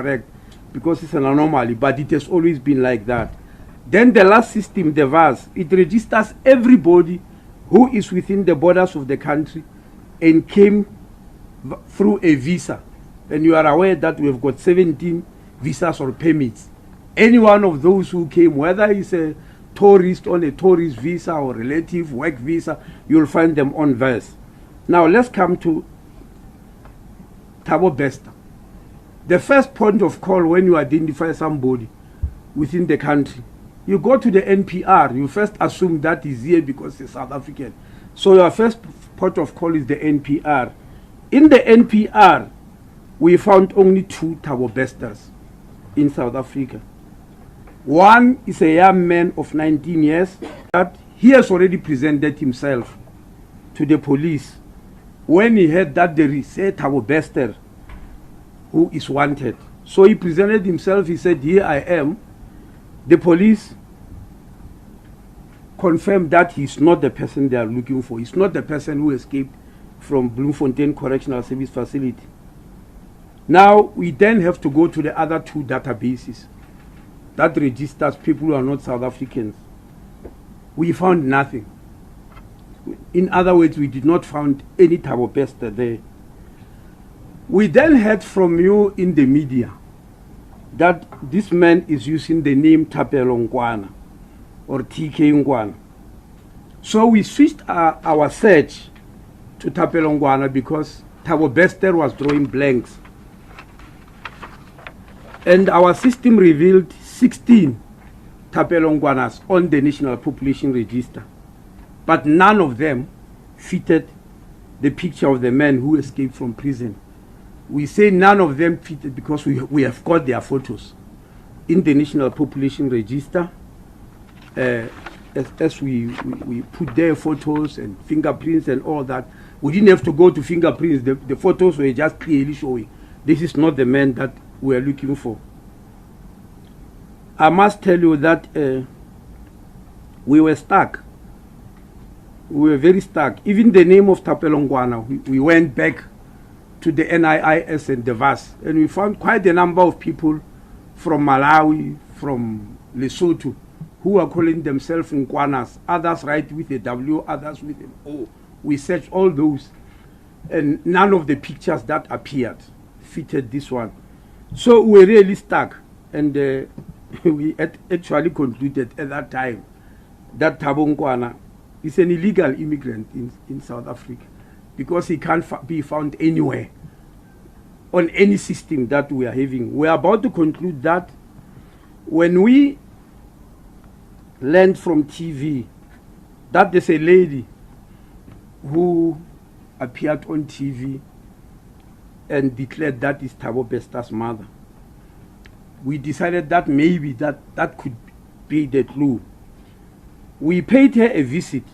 correct because it's an anomaly, but it has always been like that. Then the last system, the VAS, it registers everybody who is within the borders of the country and came through a visa. And you are aware that we've got 17 visas or permits. Any one of those who came, whether it's a tourist on a tourist visa or relative work visa, you'll find them on VAS. Now let's come to Thabo Bester. The first point of call when you identify somebody within the country, you go to the NPR. You first assume that he's here because he's South African. So your first point of call is the NPR. In the NPR, we found only 2 Thabo Besters in South Africa. One is a young man of 19 years that he has already presented himself to the police when he heard that there is a Thabo Bester who is wanted. So he presented himself, he said, here I am. The police confirmed that he's not the person they are looking for. He's not the person who escaped from Bloemfontein Correctional Service Facility. Now, we then have to go to the other 2 databases that registers people who are not South Africans. We found nothing. In other words, we did not find any Thabo Bester there. We then heard from you in the media that this man is using the name Thapelo Ngwana or TK Ngwana. So we switched our search to Thapelo Ngwana because Thabo Bester was drawing blanks. And our system revealed 16 Thapelo Ngwanas on the National Population Register. But none of them fitted the picture of the man who escaped from prison. We say none of them fitted because we have got their photos in the National Population Register. As we put their photos and fingerprints and all that, we didn't have to go to fingerprints. The photos were just clearly showing this is not the man that we are looking for. I must tell you that we were stuck. We were very stuck. Even the name of Thapelo Ngwana, we went back to the NIIS and the VAS, and we found quite a number of people from Malawi, from Lesotho, who are calling themselves Nkwanas. Others write with a W, others with an O. We searched all those, and none of the pictures that appeared fitted this one. So we're really stuck, and we actually concluded at that time that Thabo Ngwana is an illegal immigrant in South Africa because he can't be found anywhere on any system that we are having. We are about to conclude that when we learned from TV that there's a lady who appeared on TV and declared that is Thabo Bester's mother, we decided that maybe that could be the clue. We paid her a visit,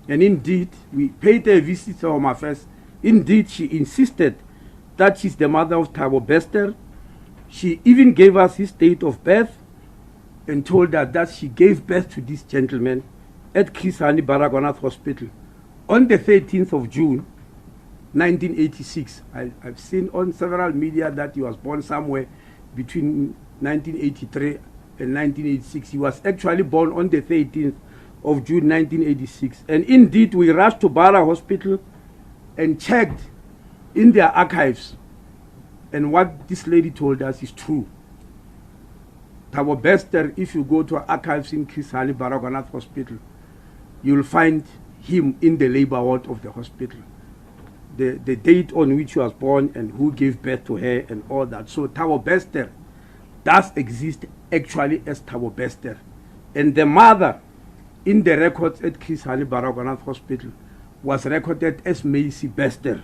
and indeed, we paid her a visit to Home Affairs. Indeed, she insisted that she's the mother of Thabo Bester. She even gave us his date of birth and told us that she gave birth to this gentleman at Chris Hani Baragwanath Hospital on the 13th of June, 1986. I've seen on several media that he was born somewhere between 1983 and 1986. He was actually born on the 13th of June 1986. And indeed, we rushed to Bara Hospital and checked in their archives. And what this lady told us is true. Thabo Bester, if you go to archives in Chris Hani Baragwanath Hospital, you'll find him in the labor ward of the hospital. The date on which he was born and who gave birth to her and all that. So Thabo Bester does exist actually as Thabo Bester. And the mother in the records at Chris Hani Baragwanath Hospital was recorded as Macy Bester.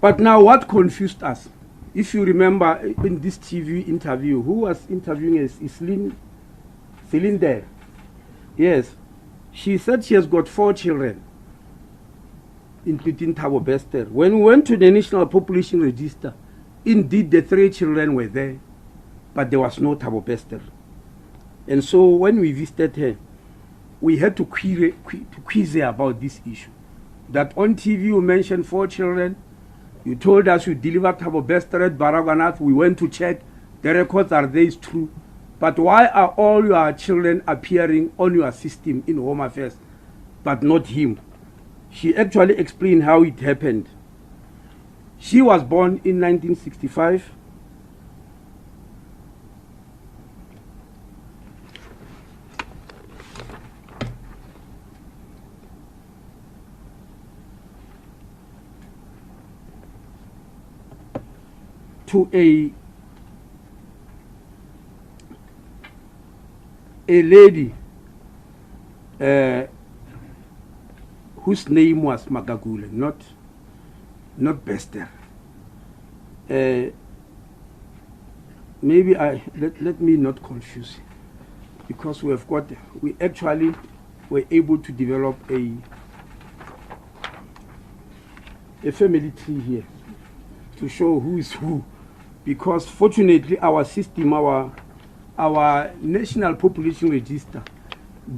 But now what confused us, if you remember in this TV interview, who was interviewing us is Celine there. Yes, she said she has got 4 children, including Thabo Bester. When we went to the National Population Register, indeed the 3 children were there, but there was no Thabo Bester. And so when we visited her, we had to quiz her about this issue. that on TV you mentioned 4 children. You told us you delivered Thabo Bester at Baragwanath. We went to check. The records are there, it's true. But why are all your children appearing on your system in Home Affairs, but not him? She actually explained how it happened. She was born in 1965. To a lady whose name was Magagule, not Bester. Maybe let me not confuse it, because we actually were able to develop a family tree here to show who is who, because fortunately our system, our national population register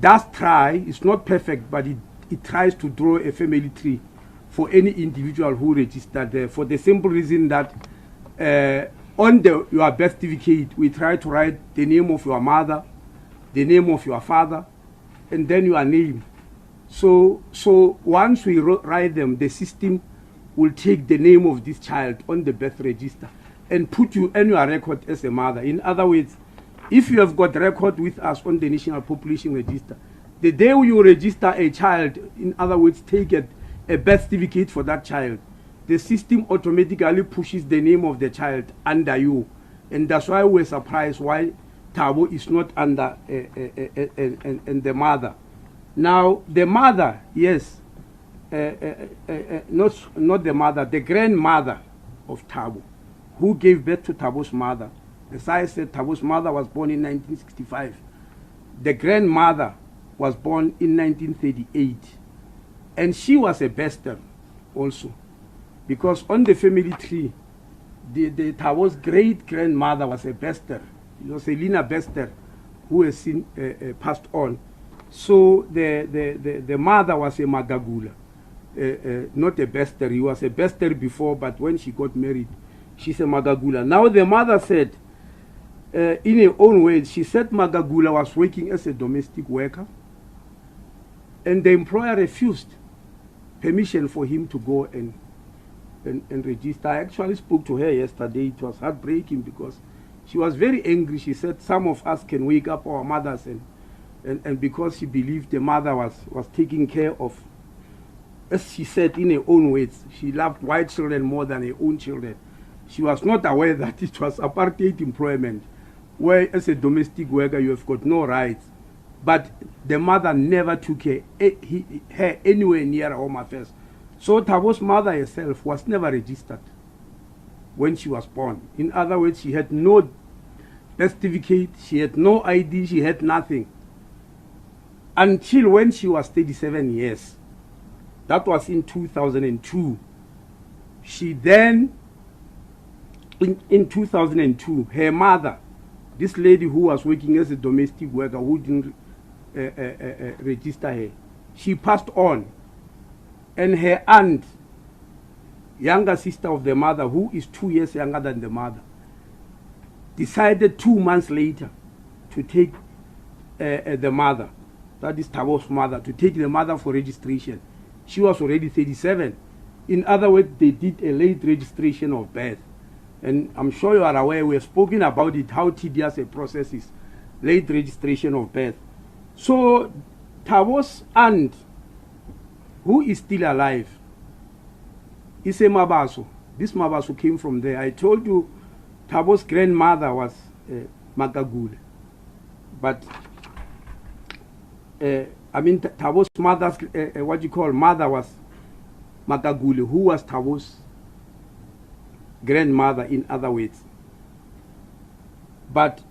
does try. It's not perfect, but it tries to draw a family tree for any individual who registered there, for the simple reason that on your birth certificate we try to write the name of your mother, the name of your father, and then your name. So once we write them, the system will take the name of this child on the birth register and put you in your record as a mother. In other words, if you have got record with us on the National Population Register, the day you register a child, in other words, take a birth certificate for that child, the system automatically pushes the name of the child under you. And that's why we're surprised why Thabo is not under and the mother. Now, the mother, yes, not the mother, the grandmother of Thabo, who gave birth to Thabo's mother. As I said, Thabo's mother was born in 1965. The grandmother was born in 1938. And she was a Bester also, because on the family tree, the Thabo's great-grandmother was a Bester. It was Elena Bester, who has since passed on. So the mother was a Magagula. Not a Bester. He was a Bester before, but when she got married, she's a Magagula. Now the mother said, in her own words, she said Magagula was working as a domestic worker, and the employer refused permission for him to go and register. I actually spoke to her yesterday. It was heartbreaking because she was very angry. She said some of us can wake up our mothers, and because she believed the mother was taking care of, as she said in her own words, she loved white children more than her own children. She was not aware that it was apartheid employment, where as a domestic worker you have got no rights. But the mother never took her anywhere near Home Affairs. So Thabo's mother herself was never registered when she was born. In other words, she had no birth certificate, she had no ID, she had nothing. Until when she was 37 years. That was in 2002. She then, in 2002, her mother, this lady who was working as a domestic worker who didn't register her, she passed on. And her aunt, younger sister of the mother, who is 2 years younger than the mother, decided 2 months later to take the mother, that is Thabo's mother, to take the mother for registration. She was already 37. In other words, they did a late registration of birth. And I'm sure you are aware, we have spoken about it, how tedious a process is, late registration of birth. So Thabo's aunt, who is still alive, is a Mabaso. This Mabaso came from there. I told you Thabo's grandmother was Magagule. But Thabo's mother's, mother was Magagule, who was Thabo's grandmother, in other words. But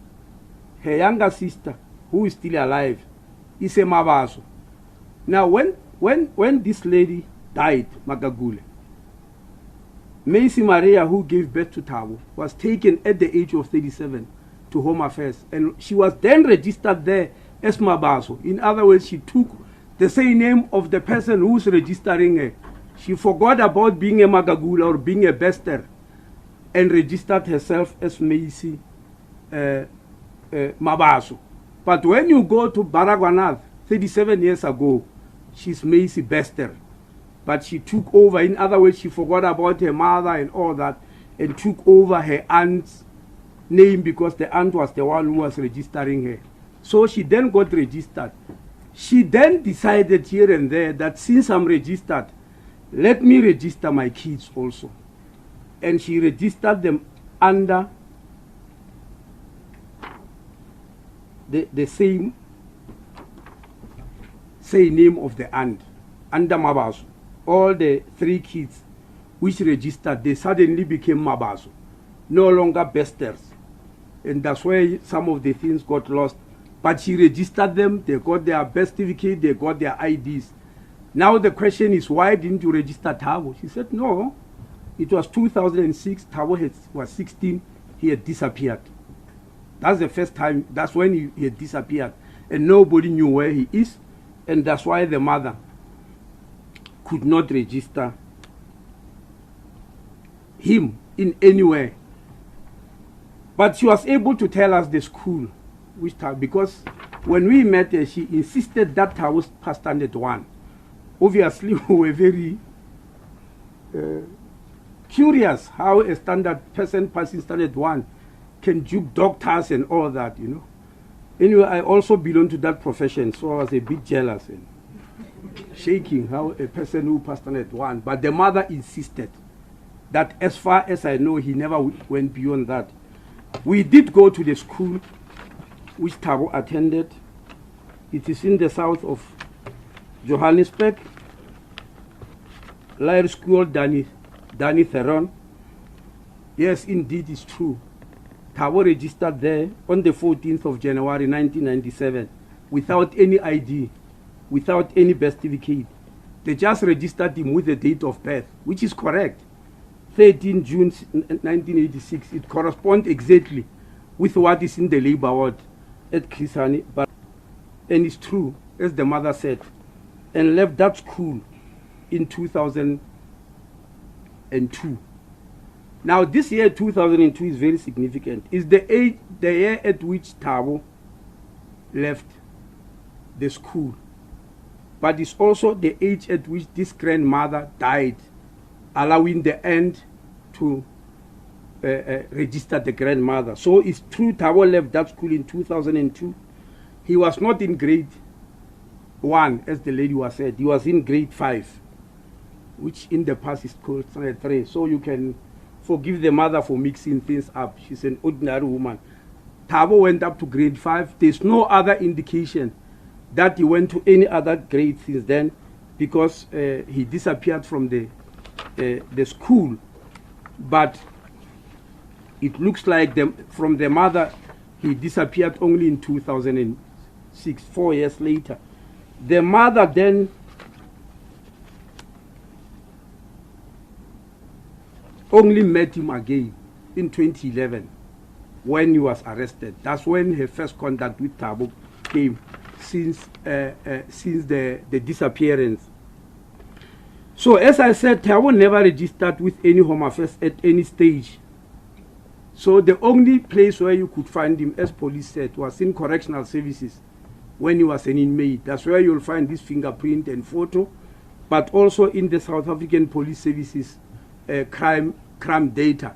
her younger sister, who is still alive, is a Mabaso. Now, when this lady died, Magagule, Macy Maria, who gave birth to Thabo, was taken at the age of 37 to Home Affairs, and she was then registered there as Mabaso. In other words, she took the same name of the person who's registering her She forgot about being a Magagula or being a Bester and registered herself as Macy Mabaso. But when you go to Baragwanath 37 years ago, she's Macy Bester. But she took over. In other words, she forgot about her mother and all that and took over her aunt's name because the aunt was the one who was registering her. So she then got registered. She then decided here and there that since I'm registered, let me register my kids also. And she registered them under the same name of the aunt, under Mabaso. All the 3 kids which registered, they suddenly became Mabaso, no longer Besters. And that's why some of the things got lost. But she registered them, they got their birth certificate, they got their IDs. Now the question is, why didn't you register Thabo? She said, no, it was 2006, Thabo was 16, he had disappeared. That's the first time, that's when he had disappeared. And nobody knew where he is, and that's why the mother could not register him in any way. But she was able to tell us the school, which because when we met her, she insisted that Thabo passed standard 1. Obviously, we were very curious how a standard person passing standard 1 can juke doctors and all that, you know. Anyway, I also belong to that profession, so I was a bit jealous and shaking how a person who passed standard 1. But the mother insisted that as far as I know, he never went beyond that. We did go to the school which Thabo attended. It is in the south of Johannesburg. Lyre School, Danny Theron. Yes, indeed, it's true. Thabo registered there on the 14th of January 1997 without any ID, without any birth certificate. They just registered him with the date of birth, which is correct. 13 June 1986. It corresponds exactly with what is in the labor ward at Kisani. And it's true, as the mother said, and left that school in 2002. Now, this year, 2002, is very significant. It's the year at which Thabo left the school. But it's also the age at which this grandmother died, allowing the aunt to register the grandmother. So it's true Thabo left that school in 2002. He was not in grade 1, as the lady was said. He was in grade 5, which in the past is called standard 3. So you can forgive the mother for mixing things up. She's an ordinary woman. Thabo went up to grade 5. There's no other indication that he went to any other grade since then, because he disappeared from the school. But it looks like from the mother, he disappeared only in 2006, 4 years later. The mother then only met him again in 2011 when he was arrested. That's when her first contact with Thabo came since the disappearance. So as I said, Thabo never registered with any Home Affairs at any stage. So the only place where you could find him, as police said, was in correctional services when he was an inmate. That's where you'll find this fingerprint and photo, but also in the South African Police Services crime data.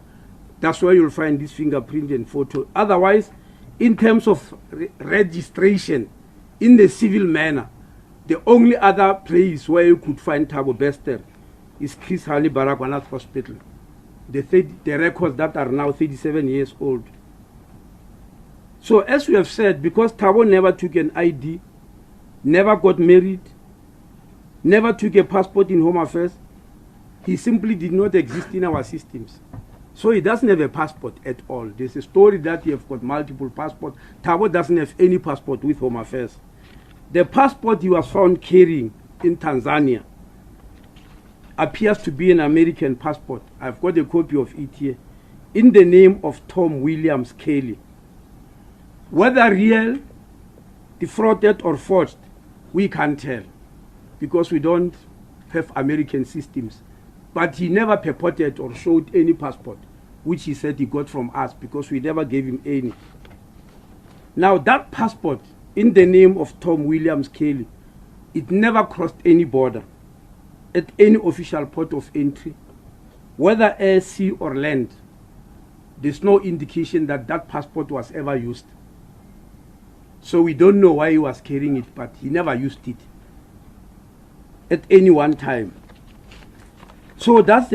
That's where you'll find this fingerprint and photo. Otherwise, in terms of registration in the civil manner, the only other place where you could find Thabo Bester is Chris Hani Baragwanath Hospital. The records that are now 37 years old. So as we have said, because Thabo never took an ID, never got married, never took a passport in Home Affairs, he simply did not exist in our systems. So he doesn't have a passport at all. There's a story that he has got multiple passports. Thabo doesn't have any passport with Home Affairs. The passport he was found carrying in Tanzania appears to be an American passport. I've got a copy of it here, in the name of Tom Williams Kelly. Whether real, defrauded or forged, we can't tell, because we don't have American systems. But he never purported or showed any passport, which he said he got from us, because we never gave him any. Now that passport, in the name of Tom Williams Kelly, it never crossed any border at any official port of entry, whether air, sea or land. There's no indication that that passport was ever used. So we don't know why he was carrying it, but he never used it at any one time. So that's